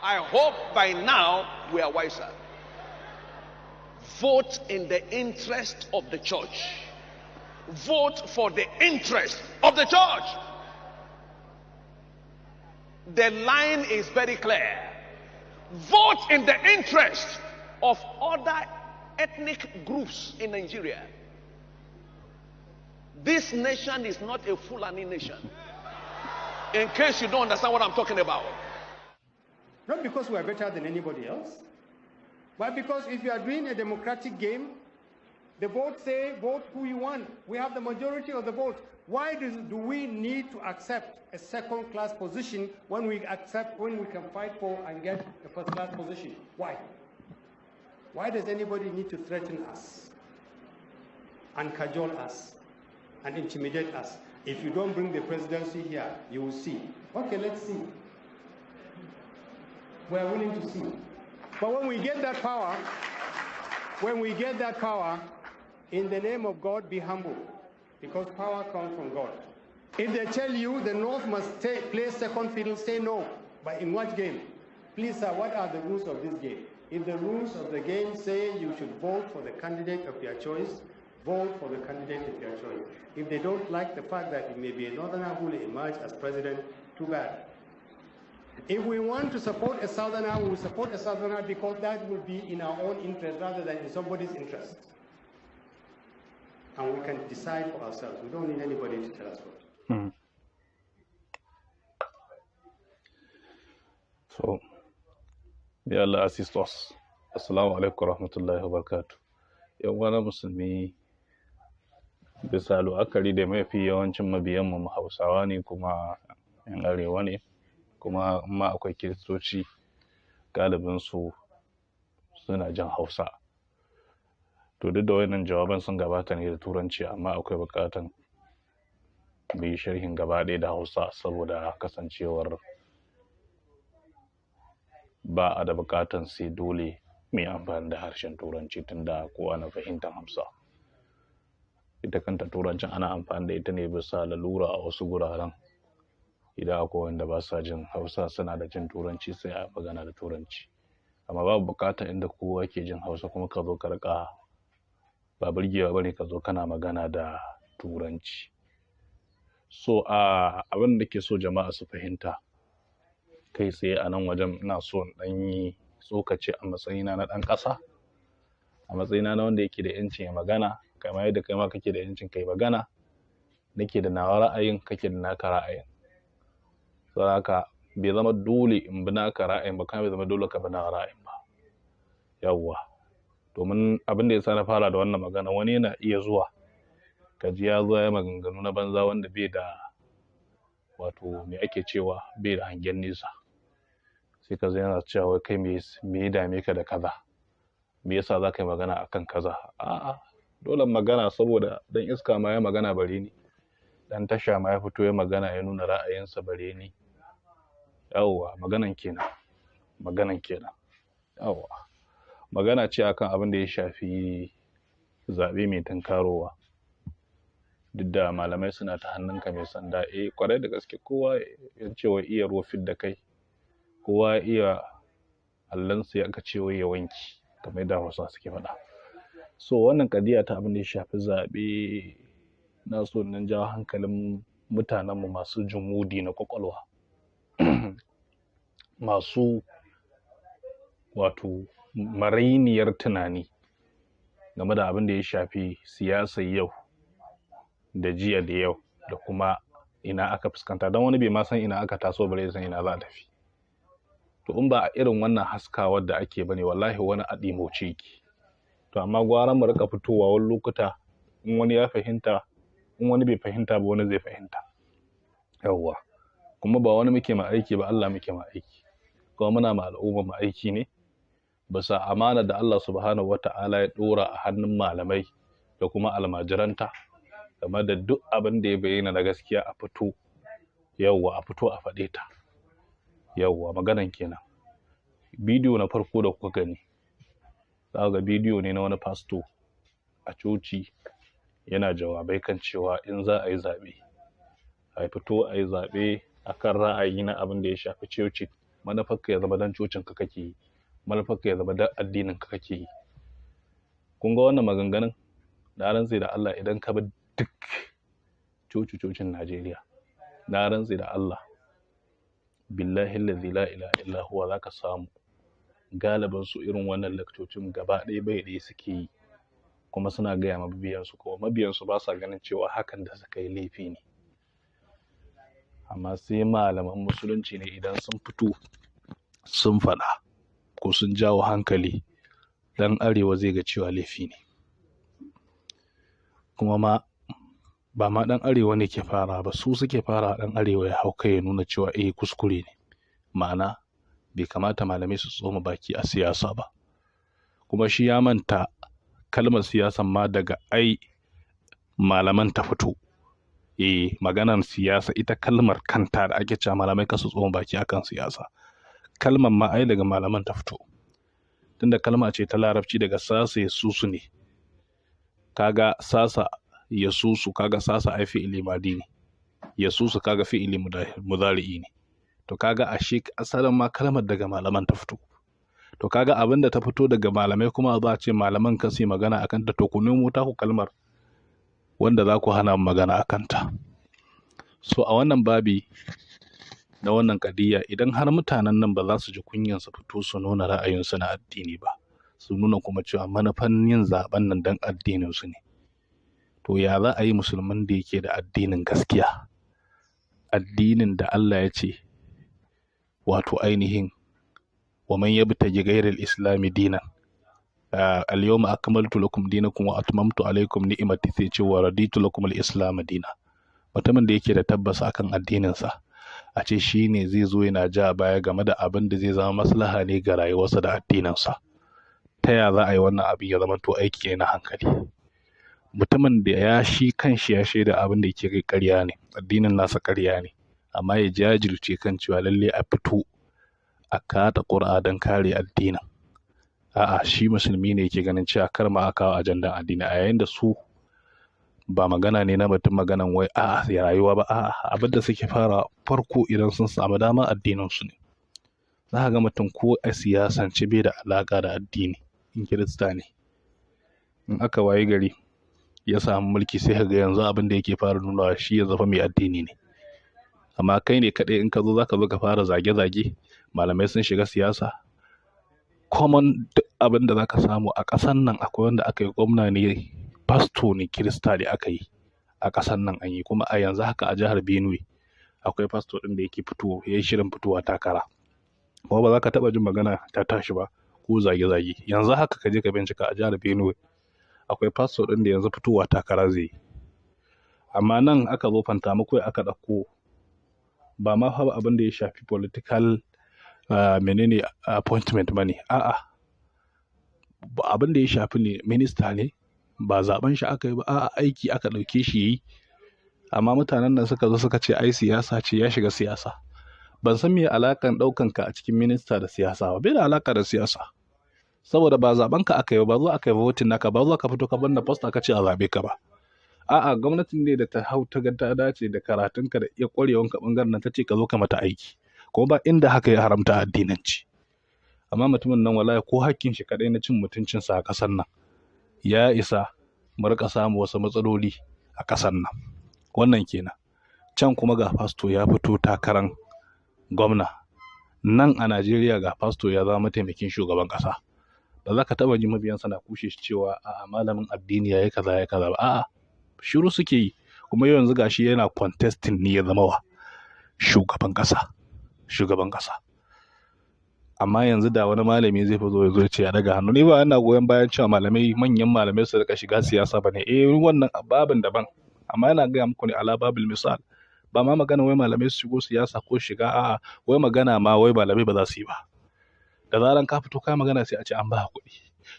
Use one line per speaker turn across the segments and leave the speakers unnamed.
I hope by now we are wiser. Vote in the interest of the church. Vote for the interest of the church. The line is very clear. Vote in the interest of other ethnic groups in Nigeria. This nation is not a Fulani nation. In case you don't understand what I'm talking about.
Not because we are better than anybody else, but because if you are doing a democratic game, the vote say vote who you want. We have the majority of the vote. Why do we need to accept a second-class position when we can fight for and get a first-class position? Why? Why does anybody need to threaten us and cajole us and intimidate us? If you don't bring the presidency here, you will see. Okay, let's see. We are willing to see. But when we get that power, in the name of God, be humble, because power comes from God. If they tell you the North must play second fiddle, say no. But in what game? Please, sir, what are the rules of this game? If the rules of the game say you should vote for the candidate of your choice, vote for the candidate of your choice. If they don't like the fact that it may be a northerner who will emerge as president, too bad. If we want to support a southerner, we will support a southerner because that will be in our own interest rather than in somebody's interest. And we can decide for ourselves. We don't need anybody to tell us what.
So, may Allah assist us. Assalamu alaikum warahmatullahi wabarakatuh. Yan wani musulmi bisa la'akari da mafi yawancin mabiyanmu Hausawa ne kuma yan arewa ne, kuma ma akwai kiristoci galibinsu suna jin Hausa. To duk da wayannan jawaban sun gabata ne da Turanci, amma akwai bukatan mu yi sharhin gaba ɗaya da Hausa saboda kasancewar ba a da bukatan sai dole mai amfani da harshen Turanci tunda kowa na fahimtar Hausa. Ita kanta Turancin ana amfani da ita ne bisa lalura a wasu guraren. Idan akwai wanda ba sa jin Hausa suna da jin Turanci sai a magana da Turanci. Amma babu bukatar inda kowa ke jin Hausa kuma ka zo ka rika ba burgewa bane ka zo kana magana da Turanci. So abin da ke so jama'a su fahimta kai tsaye a nan wajen, ina so in yi tsokaci a matsayina na ɗan ƙasa, a matsayina na wanda yake da yancin ya magana, kamar yadda kai ma kake da yancin kai magana, nake da nawa ra'ayin, kake da naka ra'ayin. Saboda haka bai zama dole in bi naka ra'ayin ba, kuma bai zama dole ka bi nawa ra'ayin ba. Yawwa, domin abin da yasa na fara da wannan magana, wani yana iya zuwa ka ji ya zo ya maganganu na banza wanda bai da wato me ake cewa bai da hangen nesa. Sai ka zo yana cewa kai me ya dame ka da kaza, me yasa za ka yi magana akan kaza? A'a, dole magana saboda dan iska ma ya magana bare ni, dan tasha ma ya fito ya magana ya nuna ra'ayinsa bare ni. Yawwa, maganan kenan yawwa, magana ce akan abin da ya shafi zaɓe mai tunkarowa. Duk da malamai suna ta hannunka mai sanda, kwarai da gaske kowa ya ce wa iya rofin da kai, kowa iya allansa ya ce wa ya wanki, kamar yadda Hausa suke faɗa. So wannan kadiya ta abin da ya shafi zaɓe, na so nan jawo hankalin mutanenmu masu jumudi na kwakwalwa masu wato marainiyar tunani game da abin da ya shafi siyasar yau da jiya da yau da kuma ina aka fuskanta, don wani bai ma san ina aka taso bare san ina za a tafi. To in ba a irin wannan haskawar da ake bane, wallahi wani a ɗimoce yake. To amma gwara mu rika fitowa wani lokuta, in wani ya fahimta, in wani bai fahimta ba wani zai fahimta. Yawwa, kuma ba wani muke ma aiki ba, Allah muke ma aiki, kuma muna ma al'umma ma aiki ne bisa amana da Allah subhanahu wata'ala ya dora a hannun malamai da kuma almajiranta game da duk abin da ya bayyana na gaskiya a fito. Yawwa, a fito a faɗe ta. Yawwa, maganan kenan. Bidiyo na farko da kuka gani, za ga bidiyo ne na wani pasto a coci yana jawabai kan cewa in za a yi zaɓe, a fito a yi zaɓe akan ra'ayi na abin da ya shafi coci, da kuma almajirai. Yawwa, maganan kenan. Bidiyo na farko da kuka gani, za ga bidiyo ne na wani pasto a coci yana jawabai kan cewa in za a yi zaɓe, a fito a yi zaɓe akan ra'ayi na abin da ya shafi coci, da kuma almajirai. Yawwa, maganan kenan. Bidiyo na farko da kuka gani, za ga bidiyo ne na wani pasto a coci yana jawabai kan cewa in za a yi zaɓe, a fito a yi zaɓe akan ra'ayi na abin da ya shafi coci, manufarka ya zama dan cocin ka kake yi, manufarka ya zama dan addinin ka kake yi. Kun ga wannan maganganun na rantse da Allah idan ka bi duk cocin Najeriya, na rantse da Allah billahi allazi la ilaha illa huwa zaka samu galibin su irin wannan lakcocin gaba ɗaya bai ɗaya suke yi, kuma suna gaya ma mabiyansu, kuma mabiyansu ba sa ganin cewa hakan da suka yi laifi ne. Amma sai malaman musulunci ne idan sun fito sun faɗa ko sun jawo hankali, dan arewa zai ga cewa laifi ne. Kuma ma ba ma dan arewa ne ke fara ba, su suke fara dan arewa ya hauka ya nuna cewa kuskure ne, ma'ana bai kamata malamai su tsoma baki a siyasa ba. Kuma shi ya manta kalmar siyasan ma daga malaman ta fito. Maganar siyasa ita kalmar kanta da ake cewa malamai kasu tsoma baki akan siyasa, kalmar ma daga malaman ta fito, tunda kalma ce ta larabci daga sasa ya susu ne. Kaga sasa ya susu, kaga sasa ai fi'ili madi ne, ya susu kaga fi'ili mudari'i ne. To kaga ashe asalin ma kalmar daga malaman ta fito. To kaga abinda ta fito daga malamai kuma za a ce malaman ka su magana akan ta, to ku nemo ta ku kalmar wanda za ku hana magana akan ta. So a wannan babi na wannan kadiyya, idan har mutanen nan ba za su ji kunyan su fito su nuna ra'ayinsu na addini ba, su nuna kuma cewa manufan yin zaben nan dan addinin su ne, to ya za a yi musulman da yake da addinin gaskiya, addinin da Allah ya ce wato ainihin wa man yabtaji ghayra al-islam dinan al-yawma akmaltu lakum dinakum wa atmamtu alaykum ni'mati, sai ce wa raditu lakum al-islam dinan. Mutumin da yake da tabbas akan addinin sa, a ce shine zai zo yana ja baya game da abin da zai zama maslaha ne ga rayuwarsa da addinin sa, ta ya za a yi wannan abin ya zama to aiki ne na hankali? Mutumin da ya shi kanshi ya shaida abin da yake kai ƙarya ne, addinin nasa ƙarya ne, amma ya jajirce kan cewa lalle a fito a kada ƙura don kare addinin. A'a, shi musulmi ne yake ganin cewa kar ma a kawo ajandan addini, a yayin da su ba magana ne na mutum maganan wai ya rayuwa ba, abin da suke fara farko idan sun samu dama addinin su ne. Za ka ga mutum ko a siyasance bai da alaka da addini, in kirista ne, in aka waye gari ya samu mulki sai ka ga yanzu abin da yake fara nunawa shi ya zafa mai addini ne. Amma kai ne kaɗai in ka zo zaka zo ka fara zage-zage, malamai sun shiga siyasa, common duk abin da zaka samu a ƙasan nan akwai wanda aka yi gwamna ne, pasto ne kirista ne aka yi a ƙasan nan an yi, kuma a yanzu haka a jihar Benue akwai pasto ɗin da yake yayi shirin fitowa takara, kuma ba za ka taɓa jin magana ta tashi ba ko zage-zage. Yanzu haka ka je ka bincika a jihar Benue akwai pasto ɗin da yanzu fitowa takara zai yi. Amma nan aka zo fanta muku aka ɗauko ba ma fa abin da ya shafi political appointment ba ne, abin da ya shafi ne minista ne, ba zaben shi aka yi ba, aiki aka ɗauke shi yayi. Amma mutanen nan suka zo suka ce ai siyasa ce, ya shiga siyasa. Ban san me alakan ɗaukan ka a cikin minista da siyasa ba, bai da alaka da siyasa, saboda ba zaben ka aka yi ba, zo aka yi voting naka, ba zo ka fito ka banna poster ka ce a zabe ka ba. Gwamnatin ne da ta hau ta ga ta dace da karatunka da iya ƙwarewanka ɓangaren nan ta ce ka zo ka mata aiki, kuma ba inda haka ya haramta addinanci. Amma mutumin nan wallahi ko hakkin shi kaɗai na cin mutuncinsa a ƙasar nan ya isa mu rika samu wasu matsaloli a ƙasar nan. Wannan kenan. Can kuma ga fasto ya fito takaran gwamna, nan a Najeriya ga fasto ya zama mataimakin shugaban ƙasa. Ba za ka taɓa ji mabiyansa na kushe shi cewa malamin addini ya yi kaza ba, shiru suke yi. Kuma yanzu gashi yana contesting ne ya zama wa shugaban ƙasa. Amma yanzu da wani malami zai fi zo ya zo ce ya daga hannu, ni ba ina goyon bayan cewa manyan malamai su rika shiga siyasa bane, wannan babin daban, amma yana gaya muku ne ala babil misal. Ba ma magana wai malamai su shigo siyasa ko shiga, wai magana ma wai malamai ba za su yi ba. Da zaran ka fito kai magana sai a ce an ba kuɗi.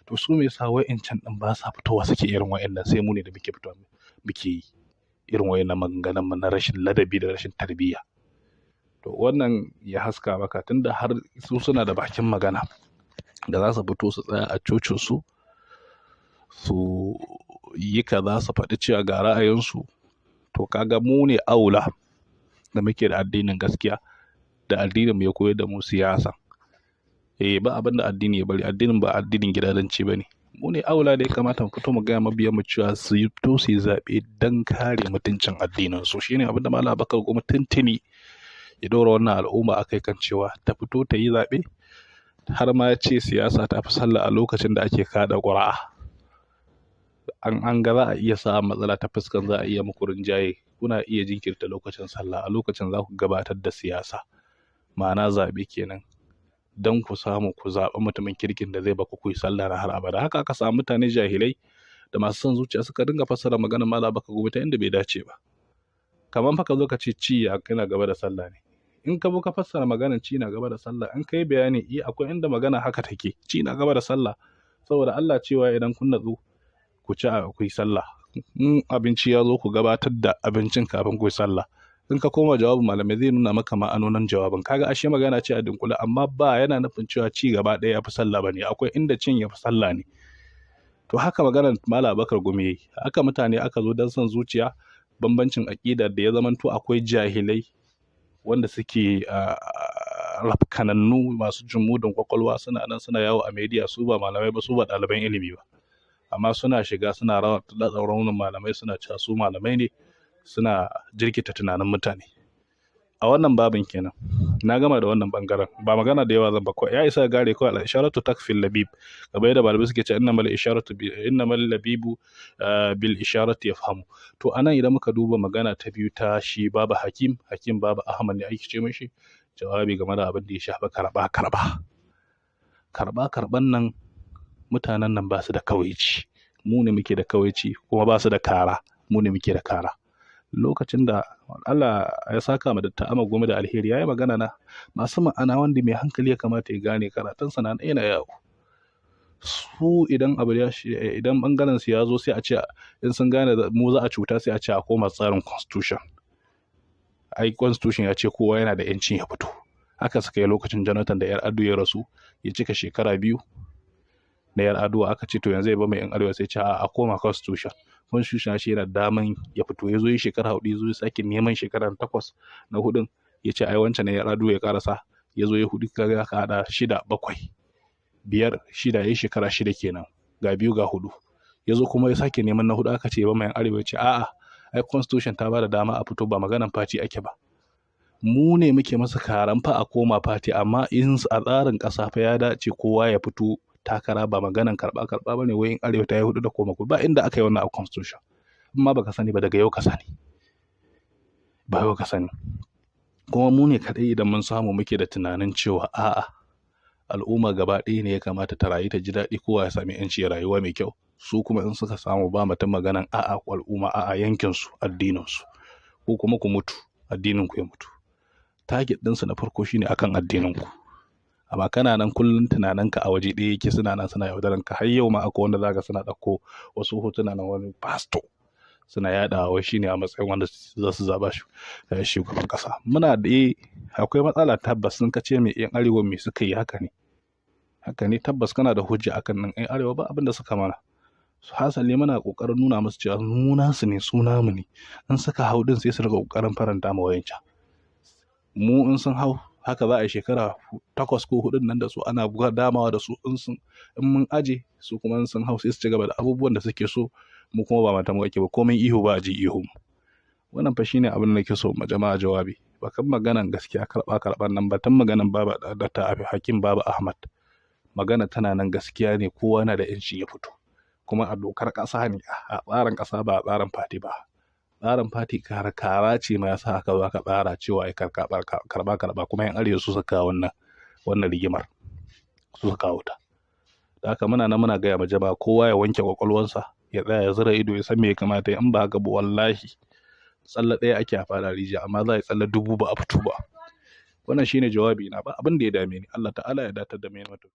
To su me yasa wa'incan din ba sa fitowa suke irin wa'annan, sai mu ne da muke fitowa muke yi irin wa'annan maganganun na rashin ladabi da rashin tarbiyya. To wannan ya haska maka, tunda har su suna da bakin magana da za su fito su tsaya a cocin su yi kaza, su faɗi cewa ga ra'ayinsu, to kaga mu ne aula da muke da addinin gaskiya da addinin ya koyar da mu siyasa. Ba abin da addini ya bari, addinin ba addinin gidadanci ba ne. Mu ne aula da ya kamata mu fito mu gaya mabiyan mu cewa su yi to su yi zaɓe don kare mutuncin addinin su. Shine abin da Malam Abubakar kuma tuntuni ya ɗora wannan al'umma akai kan cewa ta fito ta yi zaɓe, har ma ya ce siyasa ta fi sallah a lokacin da ake kaɗa ƙuri'a. An ga za a iya samun matsala ta fuskan za a iya muku rinjaye, kuna iya jinkirta lokacin sallah, a lokacin za ku gabatar da siyasa, ma'ana zaɓe kenan, don ku samu ku zaɓi mutumin kirkin da zai baku ku yi sallah na har abada. Haka aka samu mutane jahilai da masu son zuciya suka dinga fassara maganar Malam Abubakar Gumi ta inda bai dace ba. Kamar fa ka zo ka ce ci yana gaba da sallah ne. In ka zo ka fassara maganar ci na gaba da sallah, in kai bayani akwai inda magana haka take, ci na gaba da sallah, saboda Allah cewa idan kun natsu ku ci ku yi sallah, in abinci ya zo ku gabatar da abincin kafin ku yi sallah. In ka koma jawabin malamai zai nuna maka ma'anonin jawabin, kaga ashe magana ce a dunkule, amma ba yana nufin cewa ci gaba ɗaya ya fi sallah bane, akwai inda cin ya fi sallah ne. To haka maganar Malam Abubakar Gumi yayi, haka mutane aka zo dan son zuciya, bambancin aƙida da ya zamanto akwai jahilai wanda suke rafkanannu masu jumudin kwakwalwa suna nan suna yawo a media, su ba malamai ba, su ba ɗaliban ilimi ba, amma suna shiga suna raunin malamai, suna cewa su malamai ne, suna jirkita tunanin mutane. A wannan babin kenan na gama da wannan bangaren, ba magana da yawa zan ba, ko ya isa gare ko al isharatu takfil labib, kamar yadda malamai suke cewa innamal labibu bil isharati yafhamu. To anan idan muka duba magana ta biyu ta shi Baba Hakim Baba Ahmad ne ake ce mishi, jawabi game da abin da ya shafi karban nan, mutanen nan ba su da kawaici, mu ne muke da kawaici, kuma ba su da kara, mu ne muke da kara. Lokacin da Allah ya saka ma Dr. Ahmad Gumi da alheri, yayi magana na masu ma'ana wanda mai hankali ya kamata ya gane, karatun sa na yana yawo. Su idan bangaren su ya zo sai a ce in sun gane mu za a cuta sai a ce a koma tsarin constitution. Ai constitution ya ce kowa yana da yancin ya fito. Haka suka yi lokacin Jonathan da 'yar ado ya rasu, ya cika shekara 2 na 'yar ado, aka ce to yanzu ya ba mai 'yan arewa, sai ce a koma constitution. Constitution shi yana daman ya fito, ya zo yi shekara 4, ya zo ya sake neman shekara 8 na 4, ya ce ai wancan ne 'yar ado ya karasa, ya zo ya 4, kaga aka hada 6 7 5 6, yayi shekara 6 kenan, ga 2 ga 4, ya zo kuma ya sake neman na 4, aka ce ba mai 'yan arewa, ya ce a'a ai constitution ta bada dama a fito, ba maganan party ake ba, mu ne muke masa karan fa a koma party, amma in a tsarin kasa fa ya dace kowa ya fito takara, ba maganan karba bane wai in arewa ta yi 4 da koma ku, ba inda aka yi wannan a constitution. Amma baka sani ba, daga yau ka sani, ba yau ka sani. Kuma mu ne kadai idan mun samu muke da tunanin cewa a'a al'umma gaba ɗaya ne ya kamata ta rayu ta ji daɗi, kowa ya sami yanci ya rayuwa mai kyau. Su kuma in suka samu ba mutum maganan a'a al'umma, a'a yankin su, addinin su, ko kuma ku mutu addinin ku ya mutu. Target ɗinsu na farko shine akan addinin ku. Amma kana nan kullun tunaninka a waje ɗaya yake, suna nan suna yaudaran ka. Har yau ma akwai wanda zaka suna ɗauko wasu hotuna na wani pastor suna yaɗawa wai shine a matsayin wanda za su zaba shugaban ƙasa. Muna da akwai matsala tabbas, sun kace me yan arewa me suka yi, haka ne tabbas kana da hujja akan nan. Yan arewa ba abin da suka mana, hasali muna kokarin nuna musu cewa mu nasu ne, su namu ne. In suka hau din sai su riga kokarin faranta ma wayancan. Mu in sun hau haka za a yi shekara 8 ko 4 nan da su, ana damawa da su, in mun aje su kuma in sun hau sai su ci gaba da abubuwan da suke so, mu kuma ba mata mu ake ba, komai ihu ba a ji ihu. Wannan fa shine abin da nake so ma jama'a jawabi, ba kan maganan gaskiya karban nan ba, tan maganan Baba Dr. Hakim Baba Ahmad, magana tana nan gaskiya ne, kowa na da yanci ya fito, kuma a dokar ƙasa ne, a tsarin ƙasa ba a tsarin fati ba. Tsarin fati kara ce ma yasa aka zo aka tsara cewa ai karba, kuma yan arewa su saka wannan rigimar, su saka wuta. Da haka muna gaya ma jama'a kowa ya wanke kwakwalwarsa, ya tsaya ya zura ido, ya san me ya kamata, in ba haka ba wallahi tsalla ɗaya ake a fada rijiya, amma za a yi tsalla 1000 ba a fito ba. Wannan shine jawabi na, ba abin da ya dame ni. Allah ta'ala ya datar da mai mutum.